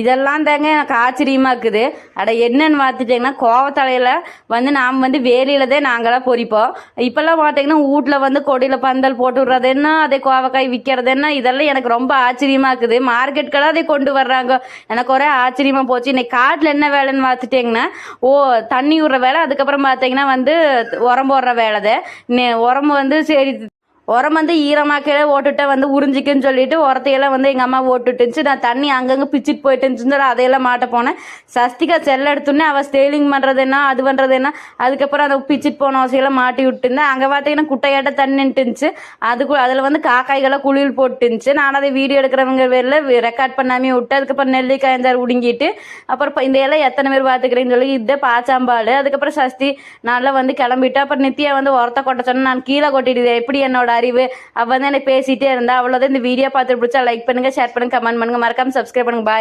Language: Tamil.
இதெல்லாம் தாங்க எனக்கு ஆச்சரியமா இருக்குது. அட என்னன்னு பார்த்துட்டிங்கன்னா கோவத்தலையில் வந்து நாம் வந்து வேலியில் தான் நாங்களாம் பொறிப்போம். இப்போல்லாம் பார்த்தீங்கன்னா வீட்டில் வந்து கொடியில் பந்தல் போட்டு விட்றது என்ன, அதே கோவக்காய் விற்கிறது என்ன, இதெல்லாம் எனக்கு ரொம்ப ஆச்சரியமா இருக்குது. மார்க்கெட்டுக்கெல்லாம் அதை கொண்டு வர்றாங்க. எனக்கு ஒரே ஆச்சரியமாக போச்சு. இன்னைக்கு காட்டில் என்ன வேலைன்னு பார்த்துட்டிங்கன்னா தண்ணி விடுற வேலை, அதுக்கப்புறம் பார்த்தீங்கன்னா வந்து உரம் போடுற வேலை தான். உரம் வந்து சரி உரம் வந்து ஈரமாக்கையில ஓட்டுட்ட வந்து உறிஞ்சிக்குன்னு சொல்லிட்டு உரத்தையெல்லாம் வந்து எங்கள் அம்மா ஓட்டுட்டுச்சு. நான் தண்ணி அங்கங்கே பிச்சுட்டு போயிட்டுன்னு சொல்லி அதையெல்லாம் மாட்ட போனேன். சஸ்திகா செல்ல எடுத்துன்னே அவள் ஸ்டெயிலிங் பண்ணுறது என்ன, அது பண்ணுறது என்ன, அதுக்கப்புறம் அதை பிச்சுட்டு போன அவசியெல்லாம் மாட்டி விட்டுருந்தேன். அங்கே பார்த்தீங்கன்னா குட்டையாட்ட தண்ணின்ட்டுருந்துச்சு. அதில் வந்து காக்காய்களை குளியல் போட்டுருந்துச்சு. நான் அதை வீடியோ எடுக்கிறவங்க பேரில் ரெக்கார்ட் பண்ணாமே விட்டு அதுக்கப்புறம் நெல்லிக்காய் இருந்தார் உடுங்கிட்டு அப்புறம் இந்த எல்லாம் எத்தனை பேர் பார்த்துக்கிறேன்னு சொல்லி இதே பாச்சாம்பால். அதுக்கப்புறம் சஸ்தி நல்லா வந்து கிளம்பிட்டு அப்புறம் நித்தியா வந்து உரத்தை கொட்ட சொன்னேன். நான் கீழே கொட்டிடுது எப்படி என்னோட அறிவு அவ வந்து எனக்கு பேசிட்டே இருந்தா. அவ்வளோதான். இந்த வீடியோ பார்த்துட்டு பிடிச்சா லைக் பண்ணுங்க, ஷேர் பண்ணுங்க, கமெண்ட் பண்ணுங்க, மறக்காம சப்ஸ்கிரைப் பண்ணுங்க. பாய்.